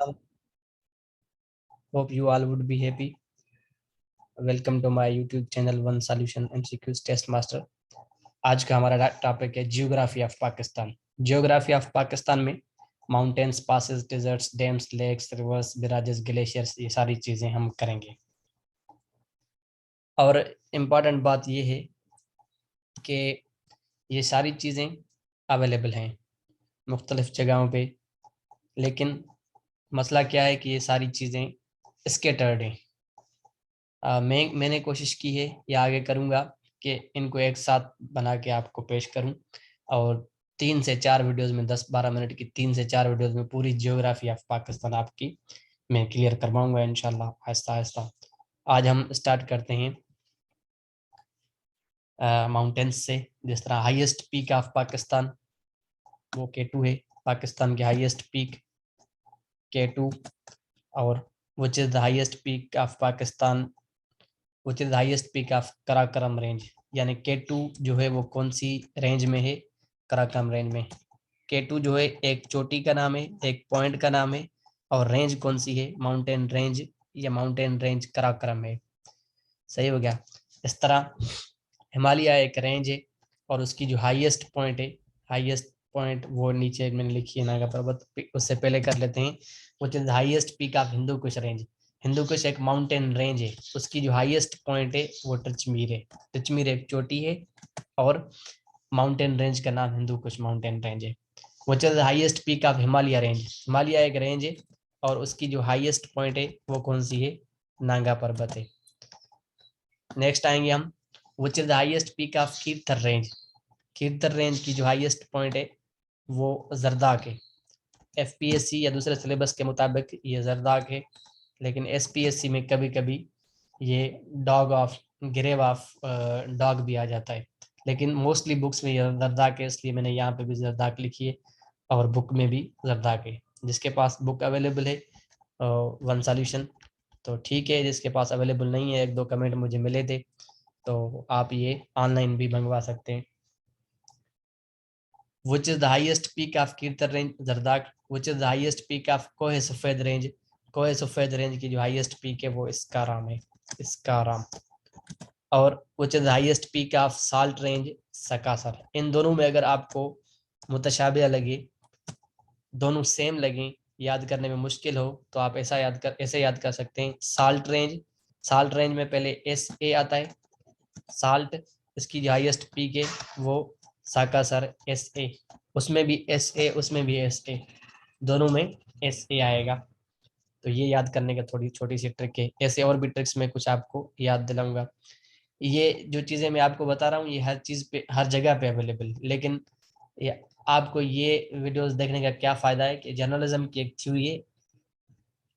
Hope you all would be happy. Welcome to my YouTube channel One Solution MCQs Test Master. आज का हमारा topic है geography of Pakistan. Geography of Pakistan में mountains, passes, deserts, dams, lakes, rivers, barrages, glaciers, ये सारी चीजें हम करेंगे। और इम्पॉर्टेंट बात ये है कि ये सारी चीजें अवेलेबल हैं मुख्तलिफ जगहों पे, लेकिन मसला क्या है कि ये सारी चीजें स्कैटर्ड हैं। मैंने कोशिश की है या आगे करूँगा कि इनको एक साथ बना के आपको पेश करूं, और 3 से 4 वीडियोस में 10-12 मिनट की 3 से 4 वीडियोस में पूरी जियोग्राफी ऑफ पाकिस्तान आपकी मैं क्लियर करवाऊंगा इंशाल्लाह आहिस्ता आहिस्ता। आज हम स्टार्ट करते हैं माउंटेन्स से। जिस तरह हाईएस्ट पीक ऑफ पाकिस्तान वो K2 है, पाकिस्तान की हाईएस्ट पीक K2, और which is the highest peak of Pakistan, which is the highest peak of Karakoram range. यानी K2 जो है वो कौन सी रेंज में है? कराकरम रेंज में। K2 जो है एक चोटी का नाम है, एक पॉइंट का नाम है, और रेंज कौन सी है? माउंटेन रेंज या माउंटेन रेंज कराकरम है। सही हो गया। इस तरह हिमालय एक रेंज है और उसकी जो हाईएस्ट पॉइंट है, हाईएस्ट पॉइंट वो नीचे मैंने लिखी है नागा पर्वत। उससे पहले कर लेते हैं which is highest peak of Hindu Kush range. Hindu Kush एक माउंटेन रेंज है, उसकी जो हाईएस्ट पॉइंट है वो टचमीर है। टचमीर एक चोटी है और माउंटेन रेंज का नाम हिंदू कुश माउंटेन रेंज है। विच is highest peak of Himalaya range. Himalaya एक रेंज है और उसकी जो हाईएस्ट पॉइंट है वो कौन सी है? नागा पर्वत है। नेक्स्ट आएंगे हम विच is the highest peak of Kirthar range. Kirthar range की जो हाईएस्ट पॉइंट है वो जरदाक है। एफपीएससी या दूसरे सिलेबस के मुताबिक ये जरदाक है, लेकिन एसपीएससी में कभी कभी ये dog of grave of dog भी आ जाता है, लेकिन मोस्टली बुक्स में ये जरदाक है, इसलिए मैंने यहाँ पे भी जरदाक लिखी है और बुक में भी जरदाक है। जिसके पास बुक अवेलेबल है वन सॉल्यूशन तो ठीक है, जिसके पास अवेलेबल नहीं है 1-2 कमेंट मुझे मिले थे तो आप ये ऑनलाइन भी मंगवा सकते हैं। Which is the highest peak of कीर्तन range? जरदाक। Which is the highest peak of कोहे सफेद रेंज? कोहे सफेद रेंज की जो हाईएस्ट पीक है वो इस्काराम है, इस्काराम। और which is the highest peak of salt range? Sakesar. इन दोनों में अगर आपको मुतशाबिह लगे, दोनों सेम लगे, याद करने में मुश्किल हो, तो आप ऐसे याद कर सकते हैं। साल्ट रेंज, साल्ट रेंज में पहले SA आता है, साल्ट, इसकी जो हाईएस्ट पीक है वो साकासर SA, उसमें भी SA, उसमें भी SA, दोनों में SA आएगा। तो ये याद करने का थोड़ी छोटी सी ट्रिक है। ऐसे और भी ट्रिक्स में कुछ आपको याद दिलाऊंगा। ये जो चीज़ें मैं आपको बता रहा हूँ ये हर चीज़ पे, हर जगह पे अवेलेबल, लेकिन ये आपको ये वीडियोस देखने का क्या फ़ायदा है कि जर्नलिज्म की एक थ्योरी है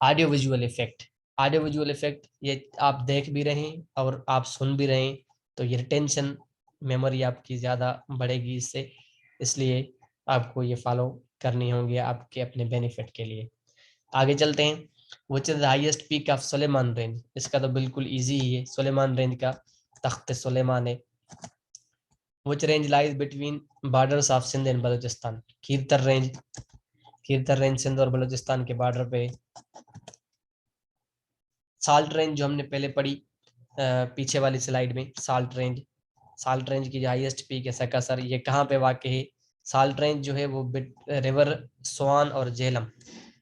audio visual effect. Audio visual effect ये आप देख भी रहे हैं और आप सुन भी रहे हैं, तो ये रिटेंशन मेमोरी आपकी ज़्यादा बढ़ेगी इससे, इसलिए आपको ये फॉलो करनी होंगी आपके अपने बेनिफिट के लिए। आगे चलते हैं। Which is the highest peak of Sulaiman range. इसका तो बिल्कुल इजी ही है, सुलेमान रेंज का तख्त सुलेमान है। Which range lies between borders of Sindh and Balochistan. Kirthar range, Kirthar range Sindh और बलूचिस्तान के बॉर्डर पे। साल्ट रेंज जो हमने पहले पढ़ी पीछे वाली स्लाइड में, साल्ट रेंज, साल्ट रेंज की जो हाईएस्ट पीक है सकासर, ये कहाँ पे वाक़ है? साल्ट रेंज जो है वो रिवर स्वान और झेलम,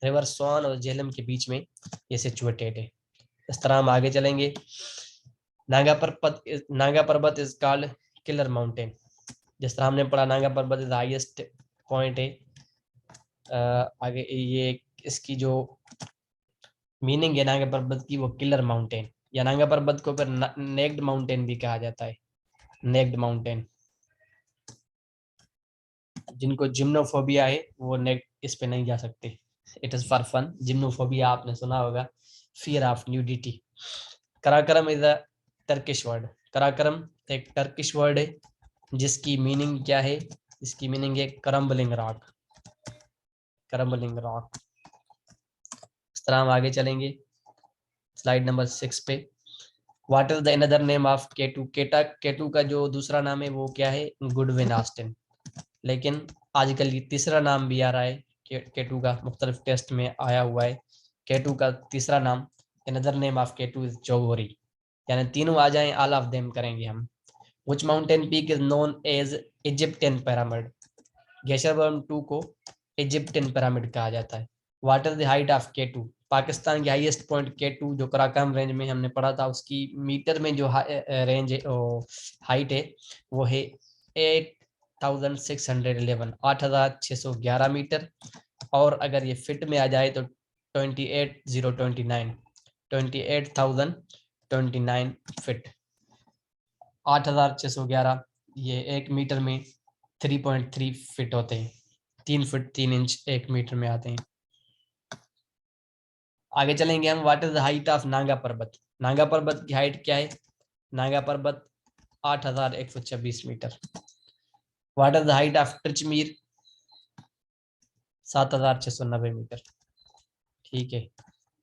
रिवर स्वान और झेलम के बीच में ये सिचुएटेड है। इस तरह हम आगे चलेंगे। नागा पर्वत इज कॉल्ड किलर माउंटेन। जिस तरह हमने पढ़ा नागा पर्वत इज हाईएस्ट पॉइंट है। आगे ये इसकी जो मीनिंग है नागा पर्वत की वो किलर माउंटेन, या नागा पर्वत को फिर नेक्ड माउंटेन भी कहा जाता है, नेक्ड माउंटेन। जिनको जिम्नोफोबिया है वो नेक इस पे नहीं जा सकते। It is for fun. Gymnophobia आपने सुना होगा, fear of nudity. Karakoram is a Turkish word. Karakoram एक टर्किश वर्ड है जिसकी मीनिंग क्या है? इसकी मीनिंग है क्रम्बलिंग रॉक, क्रम्बलिंग रॉक। इस तरह हम आगे चलेंगे स्लाइड नंबर 6 पे। What is the another name of K2? K2 का जो दूसरा नाम है वो क्या है? Goodwin Austin. लेकिन आजकल ये तीसरा नाम भी आ रहा है K2 का मुख्तलिफ टेस्ट में आया हुआ है। K2 का तीसरा नाम, another name of K2 is Chogori, यानी तीनों आ जाएं, ऑल ऑफ देम करेंगे हम। Which mountain peak is known as Egyptian pyramid? गेशरबर्म 2 को इजिप्टियन पिरामिड कहा जाता है। What is the height of K2? Pakistan की हाईएस्ट पॉइंट K2 जो कराकरम रेंज में हमने पढ़ा था, उसकी मीटर में जो रेंज है, हाइट है, वो है 8611, 8611 मीटर। और अगर ये फिट में आ जाए तो 28029, 28029 फिट। 8611 ये 1 मीटर में 3.3 फिट होते हैं, 3 फीट 3 इंच 1 मीटर में आते हैं। आगे चलेंगे हम। What is the height of Naga Parbat? Nanga पर्वत की हाइट क्या है? Nanga Parbat 8126 metre. What is the height of Tirich Mir? 7690 metre. ठीक है,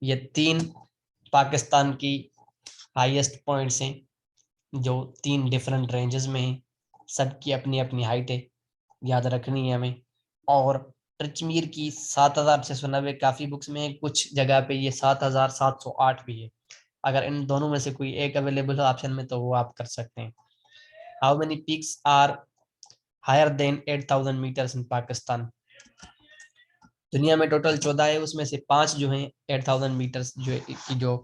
ये 3 पाकिस्तान की हाईएस्ट पॉइंट्स हैं जो 3 डिफरेंट रेंजेस में हैं, सबकी अपनी अपनी हाइट है, याद रखनी है हमें। और ट्रिचमीर की 7690 काफी बुक्स में है, कुछ जगह पे ये 7708 भी है। अगर इन दोनों में से कोई एक अवेलेबल हो ऑप्शन में तो वो आप कर सकते हैं। How many peaks are higher than 8000 metres in Pakistan? दुनिया में टोटल 14 है, उसमें से 5 जो हैं 8000 मीटर्स जो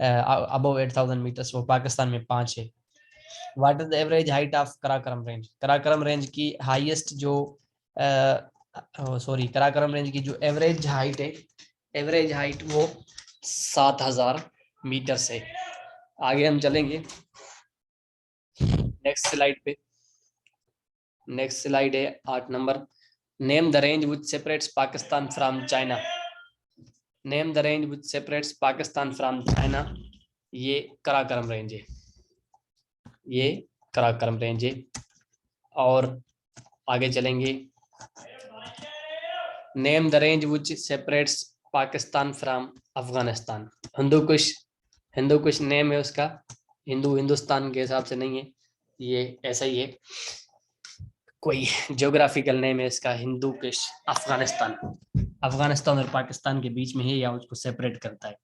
अबव 8000 मीटर्स, वो पाकिस्तान में 5 है। What is the average height of Karakoram range? Karakoram range की हाईएस्ट जो कराकरम रेंज की जो एवरेज हाइट है, एवरेज हाइट वो 7000 मीटर से। आगे हम चलेंगे नेक्स्ट स्लाइड पे। नेक्स्ट स्लाइड है 8 number. Name the range which separates Pakistan from China. Name the range which separates Pakistan from China. ये कराकरम रेंज है, ये कराकरम रेंज है। और आगे चलेंगे। Name the range which separates Pakistan from Afghanistan. Hindu Kush name है उसका, हिंदुस्तान के हिसाब से नहीं है, ये ऐसा ही है, कोई ज्योग्राफिकल नेम है इसका, हिंदू कुश अफगानिस्तान। अफगानिस्तान और पाकिस्तान के बीच में है या उसको सेपरेट करता है।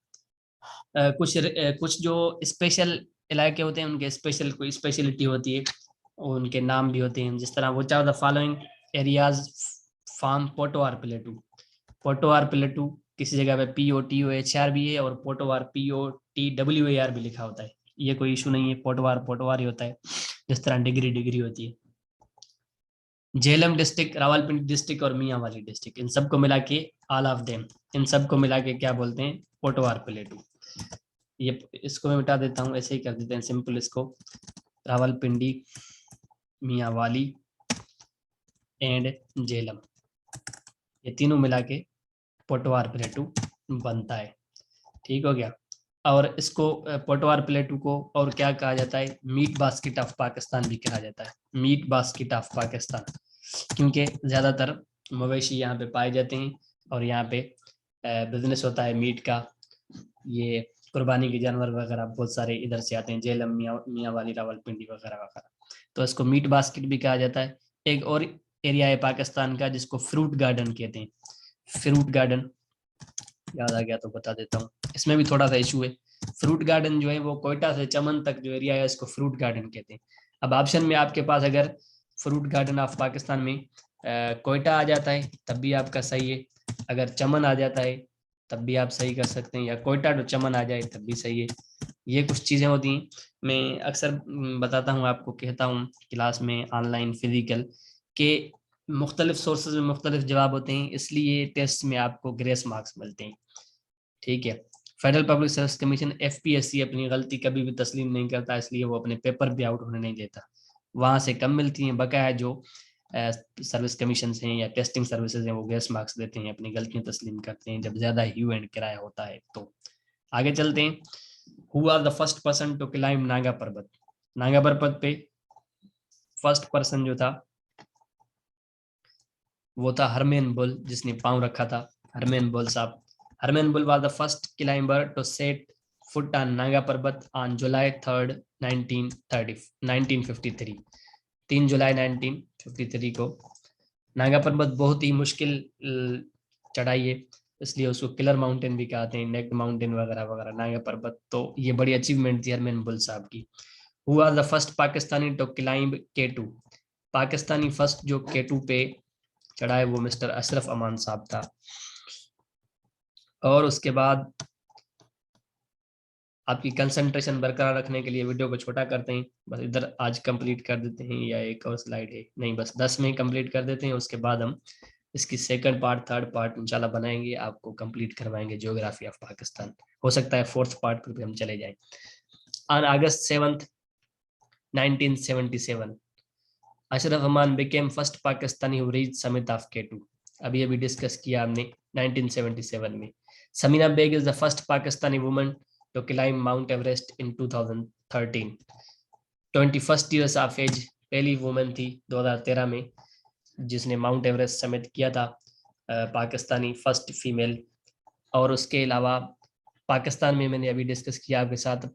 कुछ जो स्पेशल इलाके होते हैं उनके स्पेशल कोई स्पेशलिटी होती है, उनके नाम भी होते हैं। जिस तरह which are the following areas form Potohar plateau. Potohar plateau किसी जगह पे POTOHR भी है और पोटोवार POTWAR भी लिखा होता है, ये कोई इशू नहीं है, पोटोवार ही होता है, जिस तरह डिग्री होती है। झेलम डिस्ट्रिक्ट, रावलपिंडी डिस्ट्रिक्ट और मियांवाली डिस्ट्रिक्ट, इन सबको मिला के ऑल ऑफ देम, इन सबको मिला के क्या बोलते हैं? पोटोवार प्लेटू। ये इसको मैं मिटा देता हूँ, ऐसे ही कर देते हैं सिंपल इसको, रावलपिंडी, मियांवाली एंड झेलम, ये तीनों मिला के पोटोवार प्लेटू बनता है। ठीक हो गया। और इसको पोटोवार प्लेटू को और क्या कहा जाता है? मीट बास्केट ऑफ पाकिस्तान भी कहा जाता है, मीट बास्केट ऑफ पाकिस्तान, क्योंकि ज्यादातर मवेशी यहाँ पे पाए जाते हैं और यहाँ पे बिजनेस होता है मीट का, ये कुर्बानी के जानवर वगैरह बहुत सारे इधर से आते हैं, झेलम, मियांवाली, रावलपिंडी वगैरह वगैरह, तो इसको मीट बास्केट भी कहा जाता है। एक और एरिया है पाकिस्तान का जिसको फ्रूट गार्डन कहते हैं, फ्रूट गार्डन याद आ गया तो बता देता हूँ, इसमें भी थोड़ा सा इशू है। फ्रूट गार्डन जो है वो कोयटा से चमन तक जो एरिया है इसको फ्रूट गार्डन कहते हैं। अब ऑप्शन में आपके पास अगर फ्रूट गार्डन ऑफ पाकिस्तान में कोयटा आ जाता है तब भी आपका सही है, अगर चमन आ जाता है तब भी आप सही कर सकते हैं, या कोयटा टू चमन आ जाए तब भी सही है। ये कुछ चीज़ें होती हैं, मैं अक्सर बताता हूँ आपको, कहता हूँ क्लास में, ऑनलाइन, फिजिकल के मुख्तलिफ सोर्सेज में मुख्तलिफ जवाब होते हैं, इसलिए टेस्ट में आपको ग्रेस मार्क्स मिलते हैं। ठीक है। Federal public service commission FPSC अपनी गलती कभी भी तस्लीम नहीं करता, इसलिए वो अपने पेपर भी आउट होने नहीं देता, वहां से कम मिलती हैं, बकाया जो सर्विस कमीशन हैं या टेस्टिंग सर्विसेज हैं वो ग्रेस मार्क्स देते हैं, अपनी गलतियां तस्लीम करते हैं जब ज्यादा ह्यू एंड किराया होता है। तो आगे चलते हैं। Who are the first person to climb Nanga Parbat? Nanga पर्वत पे फर्स्ट पर्सन जो था वो था हरमेन बुल, जिसने पांव रखा था, हरमेन बुल साहब। Hermann Buhl was the first climber to set foot on Nanga Parbat on जुलाई 3, 1953। 3 जुलाई 1953 को नागा पर्वत बहुत ही मुश्किल चढ़ाई है, इसलिए उसको किलर माउंटेन भी कहते हैं, नेक्ड माउंटेन वगैरह वगैरह, नागा पर्वत। तो ये बड़ी अचीवमेंट थी हरमैन बुल साहब की। Who are the first Pakistani to climb K2? Pakistani first जो K2 पे चढ़ा है वो मिस्टर अशरफ अमान साहब था। और उसके बाद आपकी कंसंट्रेशन बरकरार रखने के लिए वीडियो को छोटा करते हैं, बस इधर आज कंप्लीट कर देते हैं, या एक और स्लाइड है, नहीं बस 10 में ही कंप्लीट कर देते हैं। उसके बाद हम इसकी सेकंड पार्ट, थर्ड पार्ट इंशाल्लाह बनाएंगे, आपको कंप्लीट करवाएंगे ज्योग्राफी ऑफ पाकिस्तान। हो सकता है फोर्थ पार्ट पर भी हम चले जाएं। On August 7th 1977 Ashraf Aman became first Pakistani who reached summit of K2। अभी अभी डिस्कस किया हमने 1977 में। Samina Baig is the first Pakistani woman to climb Mount Everest in 2013। 21 years of age पहली वुमन थी 2013 में जिसने माउंट एवरेस्ट समिट किया था, पाकिस्तानी फर्स्ट फीमेल। और उसके अलावा पाकिस्तान में मैंने अभी डिस्कस किया आपके साथ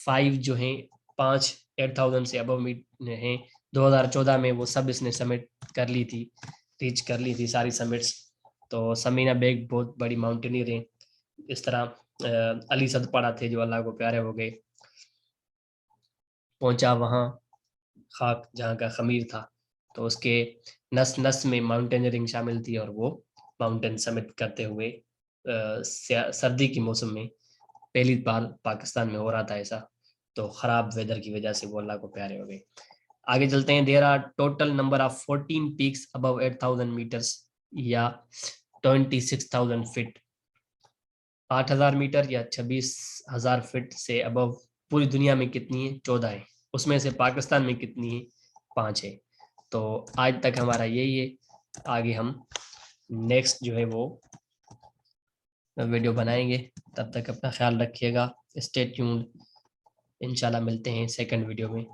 5 जो हैं 5 8000 से अबव हैं 2014 में, वो सब इसने समिट कर ली थी, रीच कर ली थी सारी समिट्स। तो समीना बेग बहुत बड़ी माउंटेनियर हैं। इस तरह अली सदपाड़ा थे जो अल्लाह को प्यारे हो गए, पहुंचा वहाँ खाक जहाँ का खमीर था, तो उसके नस नस में माउंटेनियरिंग शामिल थी और वो माउंटेन समिट करते हुए सर्दी के मौसम में पहली बार पाकिस्तान में हो रहा था ऐसा, तो खराब वेदर की वजह से वो अल्लाह को प्यारे हो गए। आगे चलते हैं। There are total number of 14 peaks above 8000 metres या 26,000 फीट। 8000 मीटर या 26,000 फीट से अबव पूरी दुनिया में कितनी है? 14 है। उसमें से पाकिस्तान में कितनी है? 5 है। तो आज तक हमारा यही है, आगे हम नेक्स्ट जो है वो वीडियो बनाएंगे। तब तक अपना ख्याल रखिएगा, स्टे ट्यून्ड। इंशाल्लाह मिलते हैं सेकंड वीडियो में।